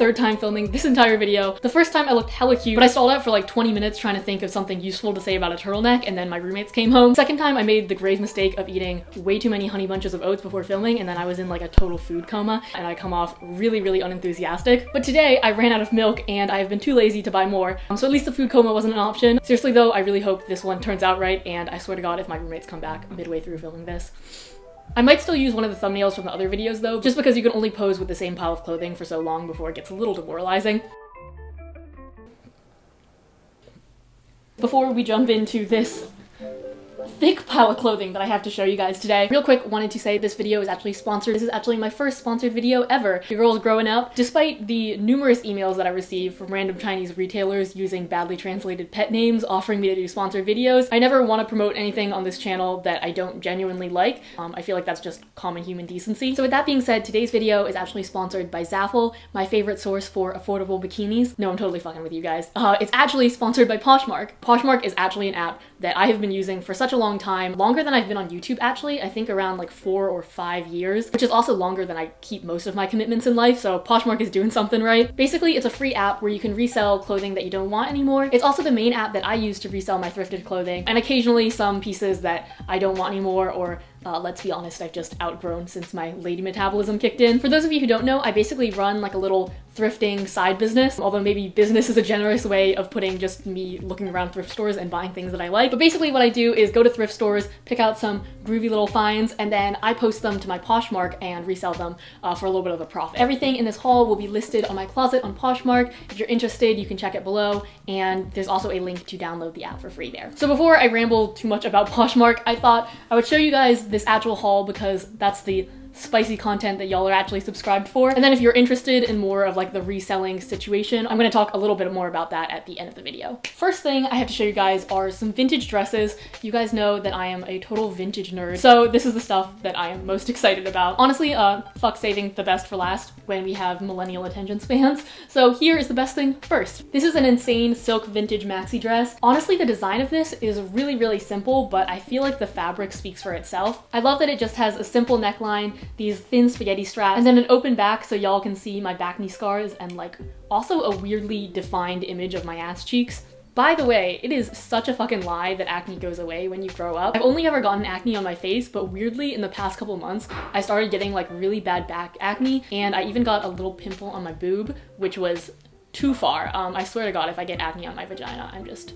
third time filming this entire video. The first time I looked hella cute, but I stalled out for like 20 minutes trying to think of something useful to say about a turtleneck, and then my roommates came home. Second time I made the grave mistake of eating way too many honey bunches of oats before filming, and then I was in like a total food coma, and I come off really unenthusiastic. But today I ran out of milk and I've been too lazy to buy more, so at least the food coma wasn't an option. Seriously though, I really hope this one turns out right, and I swear to God if my roommates come back midway through filming this. I might still use one of the thumbnails from the other videos though, just because you can only pose with the same pile of clothing for so long before it gets a little demoralizing. Before we jump into this thick pile of clothing that I have to show you guys today, real quick, wanted to say this video is actually sponsored. This is actually my first sponsored video ever. Your girl's growing up. Despite the numerous emails that I received from random Chinese retailers using badly translated pet names offering me to do sponsored videos, I never want to promote anything on this channel that I don't genuinely like. I feel like that's just common human decency. So with that being said, today's video is actually sponsored by Zaful, my favorite source for affordable bikinis. No, I'm totally fucking with you guys. It's actually sponsored by Poshmark. Poshmark is actually an app that I have been using for such a long time, longer than I've been on YouTube actually. I think around like 4 or 5 years, which is also longer than I keep most of my commitments in life, so Poshmark is doing something right. Basically, it's a free app where you can resell clothing that you don't want anymore. It's also the main app that I use to resell my thrifted clothing, and occasionally some pieces that I don't want anymore, or let's be honest, I've just outgrown since my lady metabolism kicked in. For those of you who don't know, I basically run like a little thrifting side business, although maybe business is a generous way of putting just me looking around thrift stores and buying things that I like. But basically what I do is go to thrift stores, pick out some groovy little finds, and then I post them to my Poshmark and resell them for a little bit of a profit. Everything in this haul will be listed on my closet on Poshmark. If you're interested, you can check it below, and there's also a link to download the app for free there. So before I ramble too much about Poshmark, I thought I would show you guys this actual haul because that's the spicy content that y'all are actually subscribed for. And then if you're interested in more of like the reselling situation, I'm going to talk a little bit more about that at the end of the video. First thing I have to show you guys are some vintage dresses. You guys know that I am a total vintage nerd, so this is the stuff that I am most excited about. Honestly, fuck saving the best for last when we have millennial attention spans. So here is the best thing first. This is an insane silk vintage maxi dress. Honestly, the design of this is really simple, but I feel like the fabric speaks for itself. I love that it just has a simple neckline, these thin spaghetti straps, and then an open back so y'all can see my back knee scars and like also a weirdly defined image of my ass cheeks. By the way, it is such a fucking lie that acne goes away when you grow up. I've only ever gotten acne on my face, but weirdly in the past couple months, I started getting like really bad back acne, and I even got a little pimple on my boob, which was too far. I swear to God, if I get acne on my vagina, I'm just...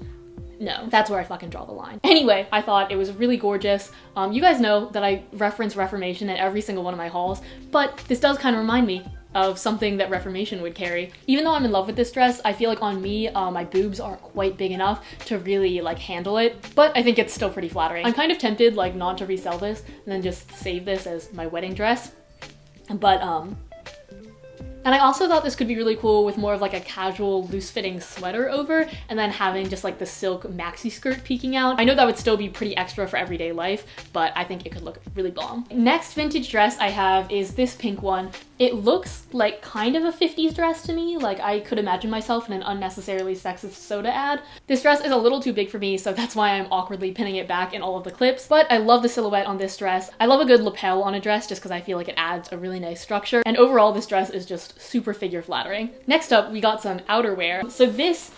no, that's where I fucking draw the line. Anyway, I thought it was really gorgeous. You guys know that I reference Reformation in every single one of my hauls, but this does kind of remind me of something that Reformation would carry. Even though I'm in love with this dress, I feel like on me, my boobs aren't quite big enough to really like handle it, but I think it's still pretty flattering. I'm kind of tempted like not to resell this and then just save this as my wedding dress, but and I also thought this could be really cool with more of like a casual loose-fitting sweater over, and then having just like the silk maxi skirt peeking out. I know that would still be pretty extra for everyday life, but I think it could look really bomb. Next vintage dress I have is this pink one. It looks like kind of a 50s dress to me. Like I could imagine myself in an unnecessarily sexist soda ad. This dress is a little too big for me, so that's why I'm awkwardly pinning it back in all of the clips, but I love the silhouette on this dress. I love a good lapel on a dress just because I feel like it adds a really nice structure, and overall this dress is just super figure flattering. Next up, we got some outerwear. So this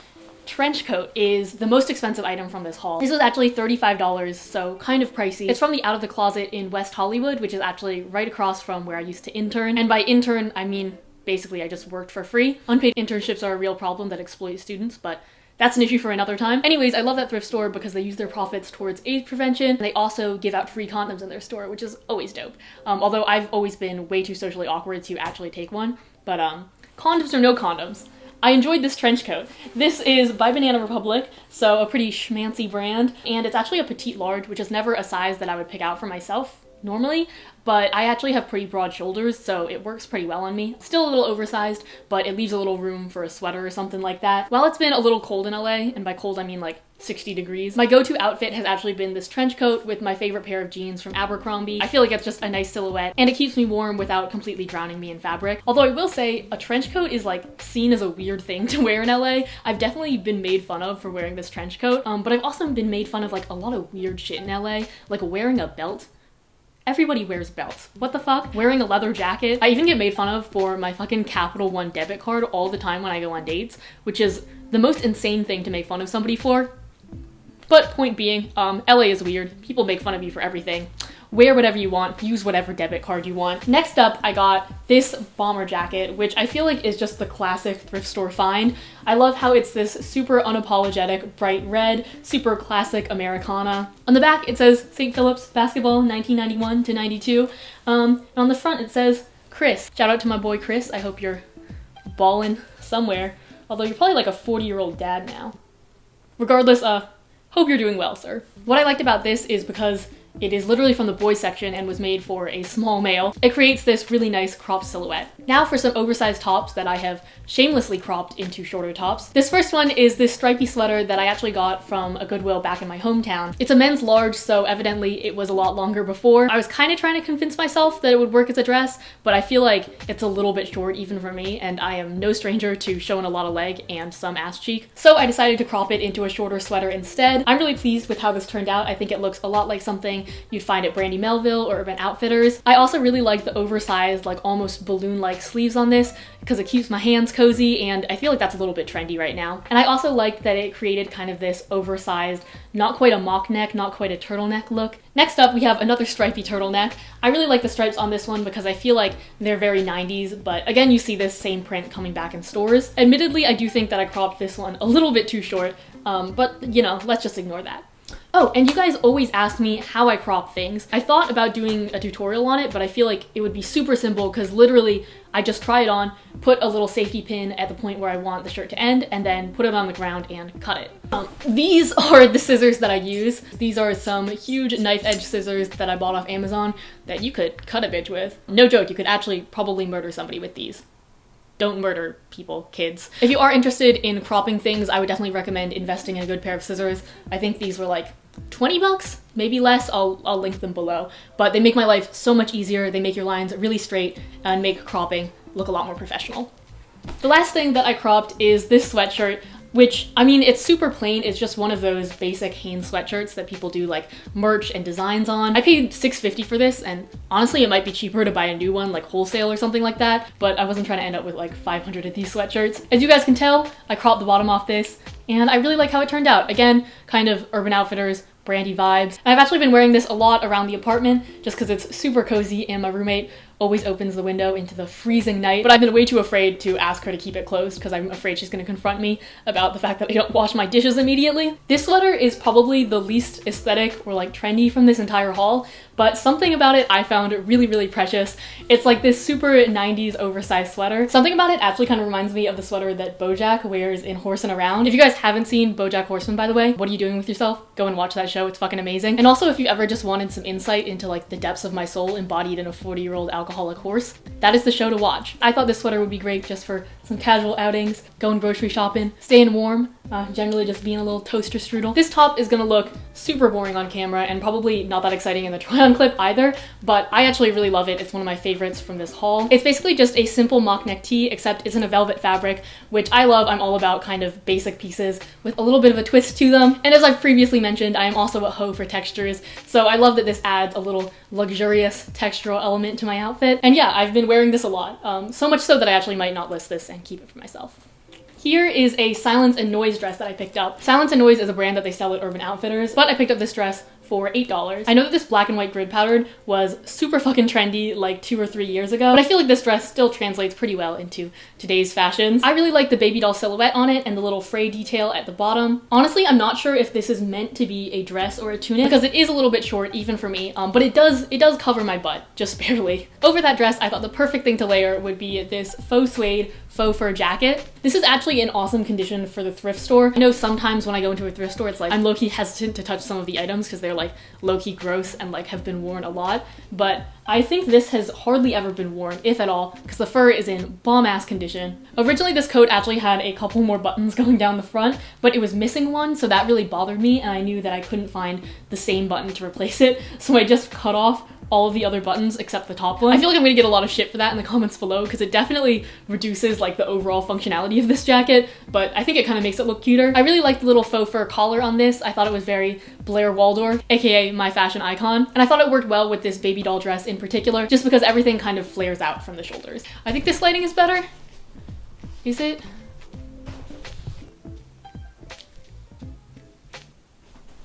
trench coat is the most expensive item from this haul. This was actually $35, so kind of pricey. It's from the Out of the Closet in West Hollywood, which is actually right across from where I used to intern. And by intern, I mean basically I just worked for free. Unpaid internships are a real problem that exploit students, but that's an issue for another time. Anyways, I love that thrift store because they use their profits towards AIDS prevention, and they also give out free condoms in their store, which is always dope. Although I've always been way too socially awkward to actually take one, but condoms or no condoms, I enjoyed this trench coat. This is by Banana Republic, so a pretty schmancy brand, and it's actually a petite large, which is never a size that I would pick out for myself normally, but I actually have pretty broad shoulders, so it works pretty well on me. Still a little oversized, but it leaves a little room for a sweater or something like that. While it's been a little cold in LA, and by cold I mean like 60 degrees, my go-to outfit has actually been this trench coat with my favorite pair of jeans from Abercrombie. I feel like it's just a nice silhouette, and it keeps me warm without completely drowning me in fabric. Although I will say, a trench coat is like seen as a weird thing to wear in LA. I've definitely been made fun of for wearing this trench coat, but I've also been made fun of like a lot of weird shit in LA, like wearing a belt. Everybody wears belts. What the fuck? Wearing a leather jacket. I even get made fun of for my fucking Capital One debit card all the time when I go on dates, which is the most insane thing to make fun of somebody for. But point being, LA is weird. People make fun of you for everything. Wear whatever you want, use whatever debit card you want. Next up, I got this bomber jacket, which I feel like is just the classic thrift store find. I love how it's this super unapologetic, bright red, super classic Americana. On the back, it says St. Philip's Basketball 1991 to 92. And on the front, it says Chris. Shout out to my boy Chris. I hope you're ballin' somewhere. Although you're probably like a 40-year-old dad now. Regardless, hope you're doing well, sir. What I liked about this is because it is literally from the boys section and was made for a small male. It creates this really nice cropped silhouette. Now for some oversized tops that I have shamelessly cropped into shorter tops. This first one is this stripy sweater that I actually got from a Goodwill back in my hometown. It's a men's large, so evidently it was a lot longer before. I was kind of trying to convince myself that it would work as a dress, but I feel like it's a little bit short even for me, and I am no stranger to showing a lot of leg and some ass cheek. So I decided to crop it into a shorter sweater instead. I'm really pleased with how this turned out. I think it looks a lot like something you'd find at Brandy Melville or Urban Outfitters. I also really like the oversized, like almost balloon-like sleeves on this because it keeps my hands cozy, and I feel like that's a little bit trendy right now. And I also liked that it created kind of this oversized, not quite a mock neck, not quite a turtleneck look. Next up, we have another stripy turtleneck. I really like the stripes on this one because I feel like they're very 90s, but again, you see this same print coming back in stores. Admittedly, I do think that I cropped this one a little bit too short, but you know, let's just ignore that. Oh, and you guys always ask me how I crop things. I thought about doing a tutorial on it, but I feel like it would be super simple because literally I just try it on, put a little safety pin at the point where I want the shirt to end, and then put it on the ground and cut it. These are the scissors that I use. These are some huge knife edge scissors that I bought off Amazon that you could cut a bitch with. No joke, you could actually probably murder somebody with these. Don't murder people, kids. If you are interested in cropping things, I would definitely recommend investing in a good pair of scissors. I think these were like 20 bucks, maybe less. I'll link them below. But they make my life so much easier. They make your lines really straight and make cropping look a lot more professional. The last thing that I cropped is this sweatshirt, which, I mean, it's super plain. It's just one of those basic Hanes sweatshirts that people do like merch and designs on. I paid $6.50 for this, and honestly, it might be cheaper to buy a new one, like wholesale or something like that, but I wasn't trying to end up with like 500 of these sweatshirts. As you guys can tell, I cropped the bottom off this, and I really like how it turned out. Again, kind of Urban Outfitters, brandy vibes. And I've actually been wearing this a lot around the apartment just because it's super cozy and my roommate always opens the window into the freezing night, but I've been way too afraid to ask her to keep it closed because I'm afraid she's going to confront me about the fact that I don't wash my dishes immediately. This sweater is probably the least aesthetic or like trendy from this entire haul, but something about it I found really, really precious. It's like this super 90s oversized sweater. Something about it actually kind of reminds me of the sweater that BoJack wears in Horsin' Around. If you guys haven't seen BoJack Horseman, by the way, what are you doing with yourself? Go and watch that show, it's fucking amazing. And also, if you ever just wanted some insight into like the depths of my soul embodied in a 40-year-old alcoholic horse, that is the show to watch. I thought this sweater would be great just for some casual outings, going grocery shopping, staying warm, generally just being a little toaster strudel. This top is gonna look super boring on camera and probably not that exciting in the try-on clip either, but I actually really love it. It's one of my favorites from this haul. It's basically just a simple mock neck tee, except it's in a velvet fabric, which I love. I'm all about kind of basic pieces with a little bit of a twist to them. And as I've previously mentioned, I am also a hoe for textures, so I love that this adds a little luxurious textural element to my outfit. And yeah, I've been wearing this a lot, so much so that I actually might not list this and keep it for myself. Here is a Silence and Noise dress that I picked up. Silence and Noise is a brand that they sell at Urban Outfitters, but I picked up this dress for $8. I know that this black and white grid pattern was super fucking trendy like 2 or 3 years ago, but I feel like this dress still translates pretty well into today's fashions. I really like the baby doll silhouette on it and the little fray detail at the bottom. Honestly, I'm not sure if this is meant to be a dress or a tunic because it is a little bit short even for me, but it does cover my butt, just barely. Over that dress, I thought the perfect thing to layer would be this faux suede faux fur jacket. This is actually in awesome condition for the thrift store. I know sometimes when I go into a thrift store, it's like I'm low-key hesitant to touch some of the items because they're like low-key gross and like have been worn a lot, but I think this has hardly ever been worn, if at all, because the fur is in bomb-ass condition. Originally, this coat actually had a couple more buttons going down the front, but it was missing one, so that really bothered me, and I knew that I couldn't find the same button to replace it, so I just cut off all of the other buttons except the top one. I feel like I'm gonna get a lot of shit for that in the comments below because it definitely reduces like the overall functionality of this jacket, but I think it kind of makes it look cuter. I really like the little faux fur collar on this. I thought it was very Blair Waldorf, aka my fashion icon, and I thought it worked well with this baby doll dress in particular just because everything kind of flares out from the shoulders. I think this lighting is better. Is it?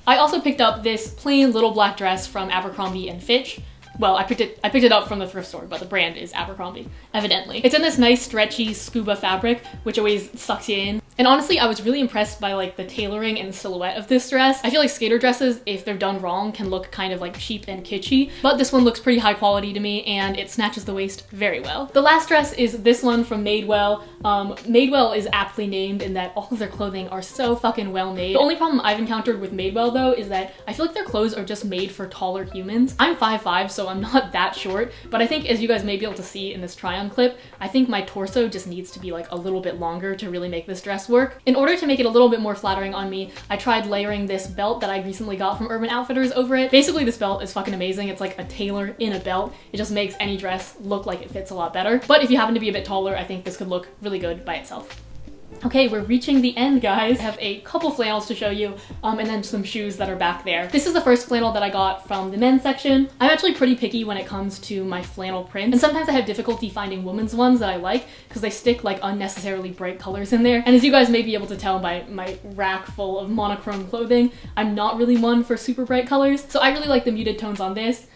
I also picked up this plain little black dress from Abercrombie and Fitch. Well, I picked it up from the thrift store, but the brand is Abercrombie, evidently. It's in this nice stretchy scuba fabric, which always sucks you in. And honestly, I was really impressed by like the tailoring and silhouette of this dress. I feel like skater dresses, if they're done wrong, can look kind of like cheap and kitschy, but this one looks pretty high quality to me and it snatches the waist very well. The last dress is this one from Madewell. Madewell is aptly named in that all of their clothing are so fucking well made. The only problem I've encountered with Madewell though is that I feel like their clothes are just made for taller humans. I'm 5'5", so I'm not that short, but I think as you guys may be able to see in this try-on clip, I think my torso just needs to be like a little bit longer to really make this dress work. In order to make it a little bit more flattering on me, I tried layering this belt that I recently got from Urban Outfitters over it. Basically, this belt is fucking amazing. It's like a tailor in a belt. It just makes any dress look like it fits a lot better. But if you happen to be a bit taller, I think this could look really good by itself. Okay, we're reaching the end, guys. I have a couple flannels to show you, and then some shoes that are back there. This is the first flannel that I got from the men's section. I'm actually pretty picky when it comes to my flannel prints, and sometimes I have difficulty finding women's ones that I like because they stick like unnecessarily bright colors in there. And as you guys may be able to tell by my rack full of monochrome clothing, I'm not really one for super bright colors, so I really like the muted tones on this.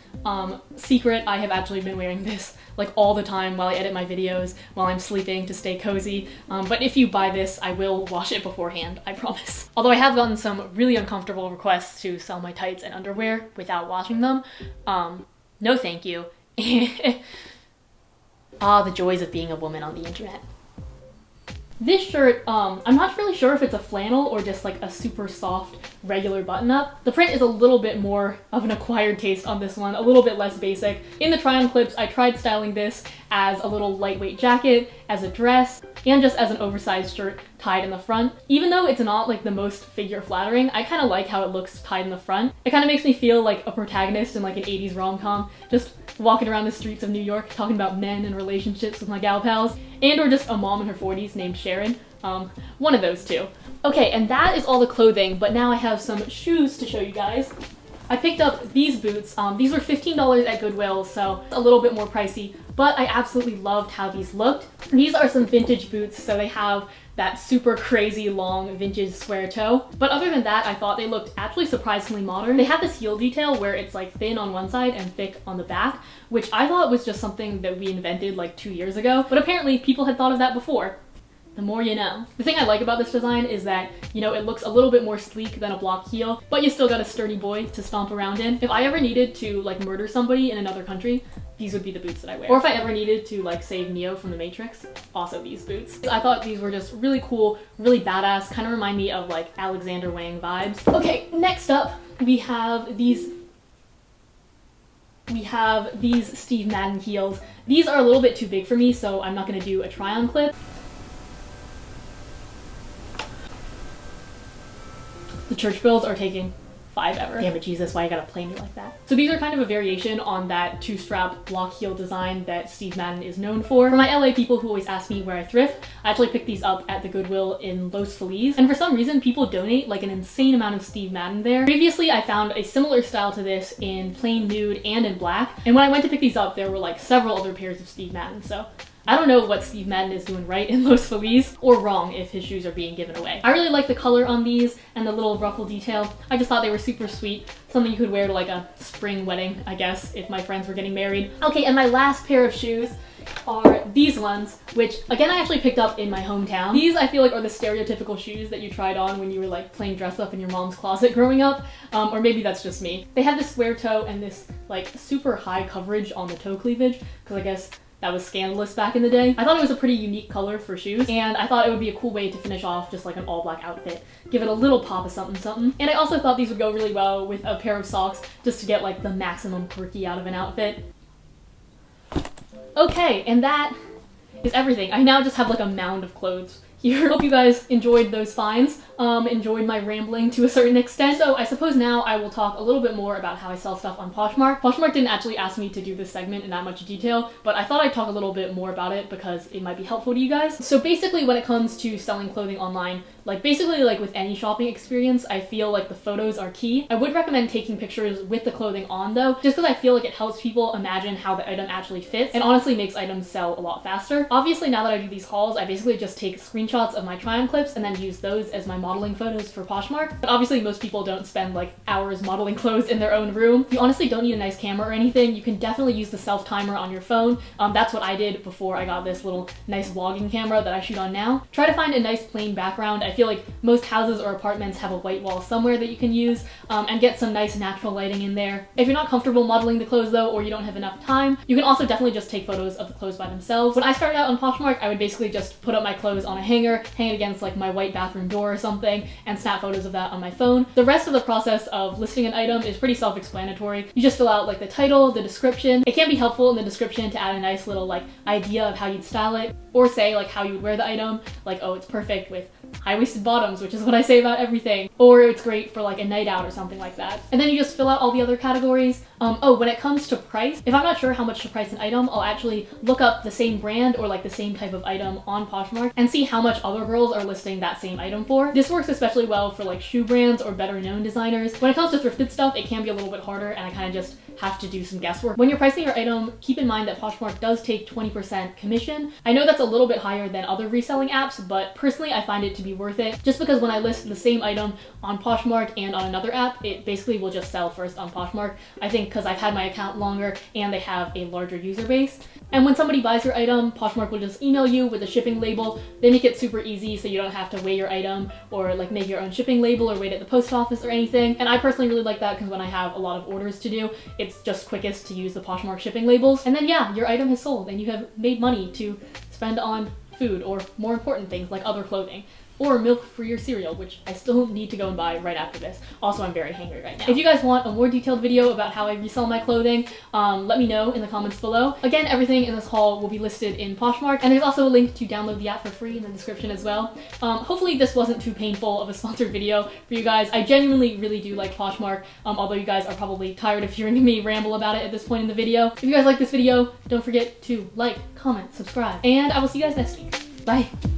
Secret, I have actually been wearing this like all the time while I edit my videos, while I'm sleeping to stay cozy. But if you buy this, I will wash it beforehand, I promise. Although I have gotten some really uncomfortable requests to sell my tights and underwear without washing them. No thank you. Ah, the joys of being a woman on the internet. This shirt, I'm not really sure if it's a flannel or just like a super soft regular button-up. The print is a little bit more of an acquired taste on this one, a little bit less basic. In the try-on clips, I tried styling this as a little lightweight jacket, as a dress, and just as an oversized shirt tied in the front. Even though it's not like the most figure flattering, I kind of like how it looks tied in the front. It kind of makes me feel like a protagonist in like an 80s rom-com, just walking around the streets of New York talking about men and relationships with my gal pals, and or just a mom in her 40s named Sharon. One of those two. Okay, and that is all the clothing, but now I have some shoes to show you guys. I picked up these boots. These were $15 at Goodwill, so a little bit more pricey, but I absolutely loved how these looked. These are some vintage boots, so they have that super crazy long vintage square toe. But other than that, I thought they looked actually surprisingly modern. They have this heel detail where it's like thin on one side and thick on the back, which I thought was just something that we invented like 2 years ago, but apparently people had thought of that before. The more you know. The thing I like about this design is that, you know, it looks a little bit more sleek than a block heel, but you still got a sturdy boy to stomp around in. If I ever needed to like murder somebody in another country, these would be the boots that I wear. Or if I ever needed to like save Neo from the Matrix, also these boots. I thought these were just really cool, really badass, kind of remind me of like Alexander Wang vibes. Okay, next up we have these Steve Madden heels. These are a little bit too big for me, so I'm not gonna do a try-on clip. The church bills are taking forever. Damn it, Jesus, why you gotta play me like that? So these are kind of a variation on that two-strap block heel design that Steve Madden is known for. For my LA people who always ask me where I thrift, I actually picked these up at the Goodwill in Los Feliz, and for some reason people donate like an insane amount of Steve Madden there. Previously, I found a similar style to this in plain nude and in black, and when I went to pick these up, there were like several other pairs of Steve Madden, so I don't know what Steve Madden is doing right in Los Feliz, or wrong if his shoes are being given away. I really like the color on these and the little ruffle detail. I just thought they were super sweet. Something you could wear to like a spring wedding, I guess, if my friends were getting married. Okay, and my last pair of shoes are these ones, which again I actually picked up in my hometown. These I feel like are the stereotypical shoes that you tried on when you were like playing dress up in your mom's closet growing up, or maybe that's just me. They have this square toe and this like super high coverage on the toe cleavage, because I guess that was scandalous back in the day. I thought it was a pretty unique color for shoes, and I thought it would be a cool way to finish off just like an all black outfit. Give it a little pop of something something. And I also thought these would go really well with a pair of socks just to get like the maximum quirky out of an outfit. Okay, and that is everything. I now just have like a mound of clothes here. Hope you guys enjoyed those finds, enjoyed my rambling to a certain extent. So I suppose now I will talk a little bit more about how I sell stuff on Poshmark. Poshmark didn't actually ask me to do this segment in that much detail, but I thought I'd talk a little bit more about it because it might be helpful to you guys. So basically when it comes to selling clothing online, basically with any shopping experience, I feel like the photos are key. I would recommend taking pictures with the clothing on though, just because I feel like it helps people imagine how the item actually fits and honestly makes items sell a lot faster. Obviously now that I do these hauls, I basically just take screenshots of my try-on clips and then use those as my modeling photos for Poshmark. But obviously most people don't spend hours modeling clothes in their own room. You honestly don't need a nice camera or anything. You can definitely use the self-timer on your phone. That's what I did before I got this little nice vlogging camera that I shoot on now. Try to find a nice plain background. I feel like most houses or apartments have a white wall somewhere that you can use, and get some nice natural lighting in there. If you're not comfortable modeling the clothes though, or you don't have enough time, you can also definitely just take photos of the clothes by themselves. When I started out on Poshmark, I would basically just put up my clothes on a hanger, hang it against my white bathroom door or something, and snap photos of that on my phone. The rest of the process of listing an item is pretty self-explanatory. You just fill out the title, the description. It can be helpful in the description to add a nice little idea of how you'd style it, or say how you would wear the item, oh, it's perfect with high-waisted bottoms, which is what I say about everything, or it's great for a night out or something like that. And then you just fill out all the other categories. Oh, when it comes to price, if I'm not sure how much to price an item, I'll actually look up the same brand or the same type of item on Poshmark and see how much other girls are listing that same item for. This works especially well for shoe brands or better known designers. When it comes to thrifted stuff, it can be a little bit harder and I kind of just have to do some guesswork. When you're pricing your item, keep in mind that Poshmark does take 20% commission. I know that's a little bit higher than other reselling apps, but personally I find it to be worth it, just because when I list the same item on Poshmark and on another app, it basically will just sell first on Poshmark. I think because I've had my account longer and they have a larger user base. And when somebody buys your item, Poshmark will just email you with a shipping label. They make it super easy so you don't have to weigh your item or make your own shipping label or wait at the post office or anything. And I personally really like that because when I have a lot of orders to do, it's just quickest to use the Poshmark shipping labels. And then yeah, your item has sold and you have made money to spend on food or more important things like other clothing. Or milk for your cereal, which I still need to go and buy right after this. Also, I'm very hangry right now. If you guys want a more detailed video about how I resell my clothing, let me know in the comments below. Again, everything in this haul will be listed in Poshmark, and there's also a link to download the app for free in the description as well. Hopefully this wasn't too painful of a sponsored video for you guys. I genuinely really do like Poshmark, although you guys are probably tired of hearing me ramble about it at this point in the video. If you guys like this video, don't forget to like, comment, subscribe, and I will see you guys next week. Bye!